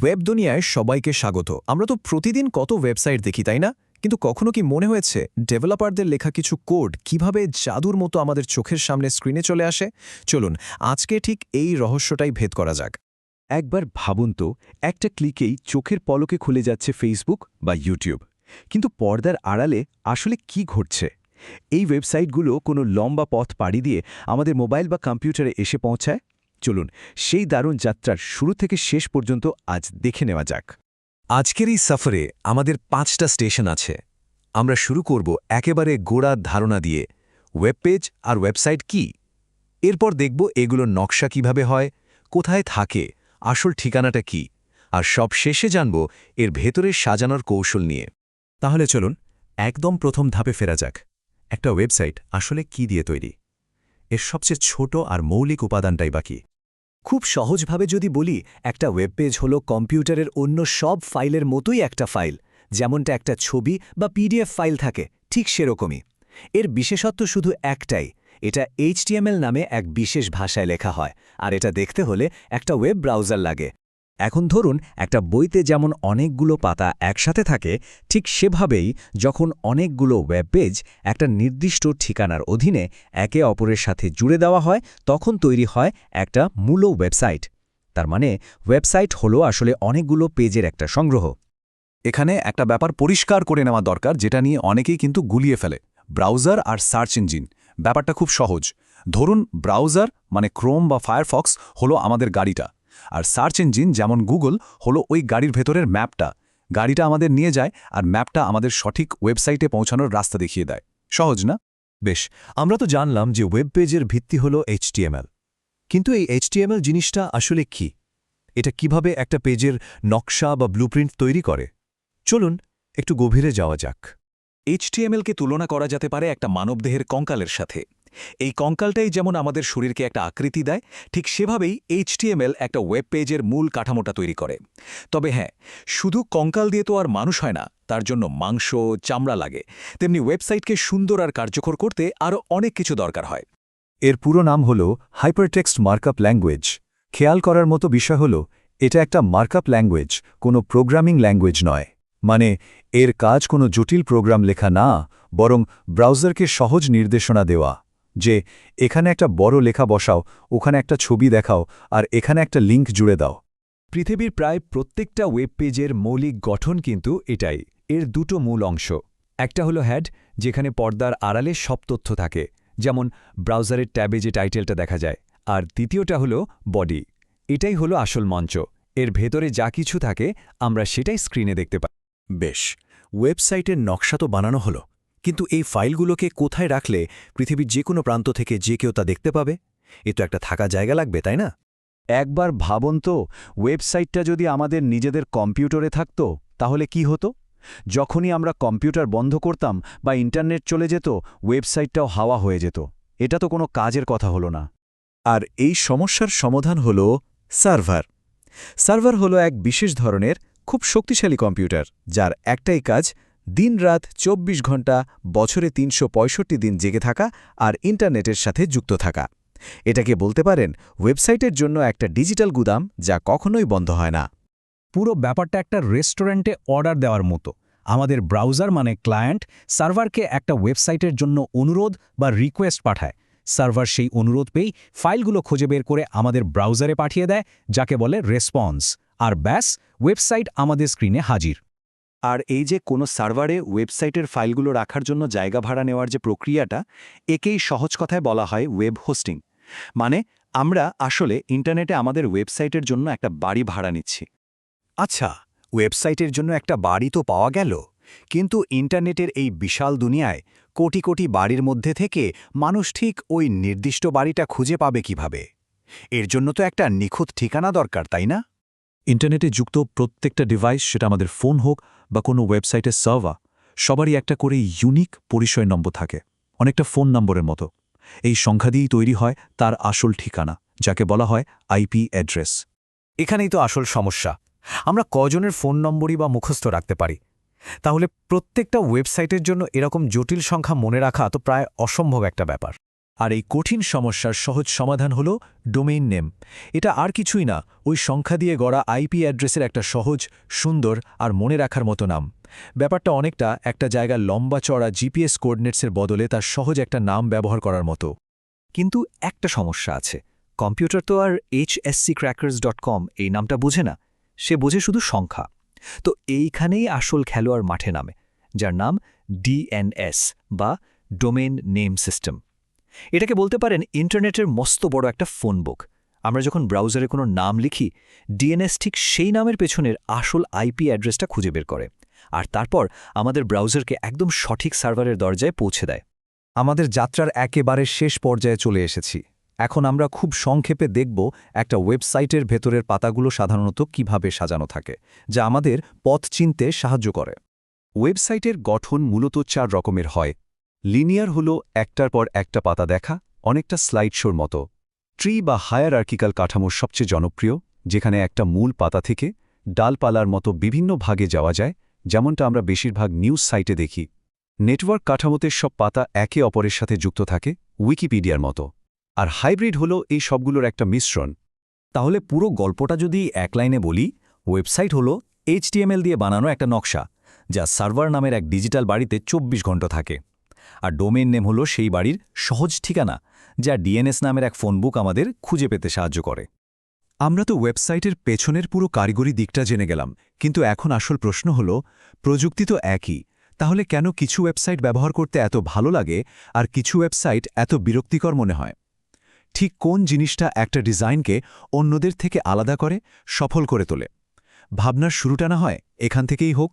Web দুনিয়ায় সবাইকে স্বাগত। আমরা তো প্রতিদিন কত ওয়েবসাইট দেখি, তাই না? কিন্তু কখনো কি মনে হয়েছে ডেভেলপারদের লেখা কিছু কোড কিভাবে জাদুর মতো আমাদের চোখের সামনে স্ক্রিনে চলে আসে? চলুন আজকে ঠিক এই রহস্যটাই ভেদ করা যাক। একবার ভাবুন তো, একটা ক্লিকেই চোখের পলকে খুলে যাচ্ছে ফেসবুক বা ইউটিউব। কিন্তু পর্দার আড়ালে আসলে কি ঘটছে? এই ওয়েবসাইটগুলো কোনো লম্বা পথ পাড়ি দিয়ে আমাদের মোবাইল বা কম্পিউটারে এসে পৌঁছায়। চলুন সেই দারুণ যাত্রার শুরু থেকে শেষ পর্যন্ত আজ দেখে নেওয়া যাক। আজকের এই সফরে আমাদের 5টা স্টেশন আছে। আমরা শুরু করব একেবারে গোড়ার ধারণা দিয়ে, ওয়েব পেজ আর ওয়েবসাইট কি। এরপর দেখব এগুলোর নকশা কিভাবে হয়, কোথায় থাকে, আসল ঠিকানাটা কি, আর সব শেষে জানব এর ভেতরে সাজানোর কৌশল নিয়ে। তাহলে চলুন একদম প্রথম ধাপে ফেরা যাক। একটা ওয়েবসাইট আসলে কি দিয়ে তৈরি? এর সবচেয়ে ছোট আর মৌলিক উপাদানটাই বাকি। খুব সহজভাবে যদি বলি, একটা ওয়েব পেজ হলো কম্পিউটারের অন্য সব ফাইলের মতোই একটা ফাইল। যেমনটা একটা ছবি বা পিডিএফ ফাইল থাকে, ঠিক সেরকমই। এর বিশেষত্ব শুধু একটাই, এটা HTML নামে এক বিশেষ ভাষায় লেখা হয়, আর এটা দেখতে হলে একটা ওয়েব ব্রাউজার লাগে। এখন ধরুন একটা বইতে যেমন অনেকগুলো পাতা একসাথে থাকে, ঠিক সেভাবেই যখন অনেকগুলো ওয়েব পেজ একটা নির্দিষ্ট ঠিকানার অধীনে একে অপরের সাথে জুড়ে দেওয়া হয়, তখন তৈরি হয় একটা মূল ওয়েবসাইট। তার মানে ওয়েবসাইট হলো আসলে অনেকগুলো পেজের একটা সংগ্রহ। এখানে একটা ব্যাপার পরিষ্কার করে নেওয়া দরকার, যেটা নিয়ে অনেকেই কিন্তু গুলিয়ে ফেলে। ব্রাউজার আর সার্চ ইঞ্জিন ব্যাপারটা খুব সহজ। ধরুন ব্রাউজার মানে ক্রোম বা ফায়ারফক্স হলো আমাদের গাড়িটা, আর সার্চ ইঞ্জিন যেমন গুগল হলো ওই গাড়ির ভেতরের ম্যাপটা। গাড়িটা আমাদের নিয়ে যায় আর ম্যাপটা আমাদের সঠিক ওয়েবসাইটে পৌঁছানোর রাস্তা দেখিয়ে দেয়। সহজ না? বেশ, আমরা তো জানলাম যে ওয়েব পেজের ভিত্তি হল HTML। কিন্তু এই HTML জিনিসটা আসলে কি? এটা কিভাবে একটা পেজের নকশা বা ব্লুপ্রিন্ট তৈরি করে? চলুন একটু গভীরে যাওয়া যাক। HTML-কে তুলনা করা যেতে পারে একটা মানবদেহের কঙ্কালের সাথে। এই কঙ্কালটাই যেমন আমাদের শরীরকে একটা আকৃতি দেয়, ঠিক সেভাবেই HTML একটা ওয়েব পেজের মূল কাঠামোটা তৈরি করে। তবে হ্যাঁ, শুধু কঙ্কাল দিয়ে তো আর মানুষ হয় না, তার জন্য মাংস, চামড়া লাগে। তেমনি ওয়েবসাইটকে সুন্দর আর কার্যকর করতে আরও অনেক কিছু দরকার হয়। এর পুরো নাম হল হাইপারটেক্সট মার্কআপ ল্যাঙ্গুয়েজ। খেয়াল করার মতো বিষয় হল, এটা একটা মার্কআপ ল্যাঙ্গুয়েজ, কোনো প্রোগ্রামিং ল্যাঙ্গুয়েজ নয়। মানে এর কাজ কোনো জটিল প্রোগ্রাম লেখা না, বরং ব্রাউজারকে সহজ নির্দেশনা দেওয়া, যে এখানে একটা বড় লেখা বসাও, ওখানে একটা ছবি দেখাও, আর এখানে একটা লিঙ্ক জুড়ে দাও। পৃথিবীর প্রায় প্রত্যেকটা ওয়েব পেজের মৌলিক গঠন কিন্তু এটাই। এর দুটো মূল অংশ। একটা হলো হেড, যেখানে পর্দার আড়ালে সব তথ্য থাকে, যেমন ব্রাউজারের ট্যাবে যে টাইটেলটা দেখা যায়। আর দ্বিতীয়টা হলো বডি। এটাই হলো আসল মঞ্চ। এর ভেতরে যা কিছু থাকে আমরা সেটাই স্ক্রিনে দেখতে পাই। বেশ, ওয়েবসাইটের নকশা তো বানানো হলো, কিন্তু এই ফাইলগুলোকে কোথায় রাখলে পৃথিবীর যে কোনো প্রান্ত থেকে যে কেউ তা দেখতে পাবে? এ তো একটা থাকা জায়গা লাগবে, তাই না? একবার ভাবুন তো, ওয়েবসাইটটা যদি আমাদের নিজেদের কম্পিউটারে থাকতো, তাহলে কি হতো? যখনই আমরা কম্পিউটার বন্ধ করতাম বা ইন্টারনেট চলে যেত, ওয়েবসাইটটাও হাওয়া হয়ে যেত। এটা তো কোনো কাজের কথা হলো না। আর এই সমস্যার সমাধান হল সার্ভার। সার্ভার হলো এক বিশেষ ধরনের খুব শক্তিশালী কম্পিউটার, যার একটাই কাজ দিনরাত 24 ঘন্টা বছরে 365 দিন জেগে থাকা আর ইন্টারনেটের সাথে যুক্ত থাকা। এটাকে বলতে পারেন ওয়েবসাইটের জন্য একটা ডিজিটাল গুদাম, যা কখনোই বন্ধ হয় না। পুরো ব্যাপারটা একটা রেস্টুরেন্টে অর্ডার দেওয়ার মতো। আমাদের ব্রাউজার মানে ক্লায়েন্ট সার্ভারকে একটা ওয়েবসাইটের জন্য অনুরোধ বা রিকোয়েস্ট পাঠায়। সার্ভার সেই অনুরোধ পেয়েই ফাইলগুলো খুঁজে বের করে আমাদের ব্রাউজারে পাঠিয়ে দেয়, যাকে বলে রেসপন্স। আর ব্যাস, ওয়েবসাইট আমাদের স্ক্রিনে হাজির। আর এই যে কোনো সার্ভারে ওয়েবসাইটের ফাইলগুলো রাখার জন্য জায়গা ভাড়া নেওয়ার যে প্রক্রিয়াটা, একেই সহজ কথায় বলা হয় ওয়েব হোস্টিং। মানে আমরা আসলে ইন্টারনেটে আমাদের ওয়েবসাইটের জন্য একটা বাড়ি ভাড়া নিচ্ছি। আচ্ছা, ওয়েবসাইটের জন্য একটা বাড়ি তো পাওয়া গেল, কিন্তু ইন্টারনেটের এই বিশাল দুনিয়ায় কোটি কোটি বাড়ির মধ্যে থেকে মানুষ ঠিক ওই নির্দিষ্ট বাড়িটা খুঁজে পাবে কিভাবে? এর জন্য তো একটা নিখুঁত ঠিকানা দরকার, তাই না? ইন্টারনেটে যুক্ত প্রত্যেকটা ডিভাইস, সেটা আমাদের ফোন হোক বা কোনো ওয়েবসাইটের সার্ভার, সবারই একটা করে ইউনিক পরিচয় নম্বর থাকে, অনেকটা ফোন নম্বরের মতো। এই সংখ্যা দিয়েই তৈরি হয় তার আসল ঠিকানা, যাকে বলা হয় IP অ্যাড্রেস। এখানেই তো আসল সমস্যা। আমরা কজনের ফোন নম্বরই বা মুখস্থ রাখতে পারি? তাহলে প্রত্যেকটা ওয়েবসাইটের জন্য এরকম জটিল সংখ্যা মনে রাখা তো প্রায় অসম্ভব একটা ব্যাপার। আর এই কঠিন সমস্যার সহজ সমাধান হল ডোমেইন নেম। এটা আর কিছুই না, ওই সংখ্যা দিয়ে গড়া আইপি অ্যাড্রেসের একটা সহজ, সুন্দর আর মনে রাখার মতো নাম। ব্যাপারটা অনেকটা একটা জায়গার লম্বা চড়া জিপিএস কোঅর্ডিনেটসের বদলে তার সহজ একটা নাম ব্যবহার করার মতো। কিন্তু একটা সমস্যা আছে, কম্পিউটার তো আর hsccrackers.com এই নামটা বোঝে না, সে বোঝে শুধু সংখ্যা। তো এইখানেই আসল খেলোয়াড় মাঠে নামে, যার নাম DNS বা ডোমেইন নেম সিস্টেম। এটাকে বলতে পারেন ইন্টারনেটের মস্ত বড় একটা ফোন বুক। আমরা যখন ব্রাউজারে কোনো নাম লিখি, DNS ঠিক সেই নামের পেছনের আসল আইপি অ্যাড্রেসটা খুঁজে বের করে, আর তারপর আমাদের ব্রাউজারকে একদম সঠিক সার্ভারের দরজায় পৌঁছে দেয়। আমাদের যাত্রার একেবারে শেষ পর্যায়ে চলে এসেছি। এখন আমরা খুব সংক্ষেপে দেখব একটা ওয়েবসাইটের ভেতরের পাতাগুলো সাধারণত কিভাবে সাজানো থাকে, যা আমাদের পথ চিনতে সাহায্য করে। ওয়েবসাইটের গঠন মূলত 4 রকমের হয়। লিনিয়ার হল একটার পর একটা পাতা দেখা, অনেকটা স্লাইড শোর মতো। ট্রি বা হায়ারার্কিক্যাল কাঠামো সবচেয়ে জনপ্রিয়, যেখানে একটা মূল পাতা থেকে ডালপালার মতো বিভিন্ন ভাগে যাওয়া যায়, যেমনটা আমরা বেশিরভাগ নিউজ সাইটে দেখি। নেটওয়ার্ক কাঠামোতে সব পাতা একে অপরের সাথে যুক্ত থাকে, উইকিপিডিয়ার মতো। আর হাইব্রিড হল এই সবগুলোর একটা মিশ্রণ। তাহলে পুরো গল্পটা যদি এক লাইনে বলি, ওয়েবসাইট হলো HTML দিয়ে বানানো একটা নকশা, যা সার্ভার নামের এক ডিজিটাল বাড়িতে 24 ঘন্টা থাকে। আর ডোমেইন নেম হলো সেই বাড়ির সহজ ঠিকানা, যা DNS নামের এক ফোন বুক আমাদের খুঁজে পেতে সাহায্য করে। আমরা তো ওয়েবসাইটের পেছনের পুরো কারিগরি দিকটা জেনে গেলাম, কিন্তু এখন আসল প্রশ্ন হল, প্রযুক্তি তো একই, তাহলে কেন কিছু ওয়েবসাইট ব্যবহার করতে এত ভালো লাগে আর কিছু ওয়েবসাইট এত বিরক্তিকর মনে হয়? ঠিক কোন জিনিসটা একটা ডিজাইনকে অন্যদের থেকে আলাদা করে, সফল করে তোলে? ভাবনার শুরুটা না হয় এখান থেকেই হোক।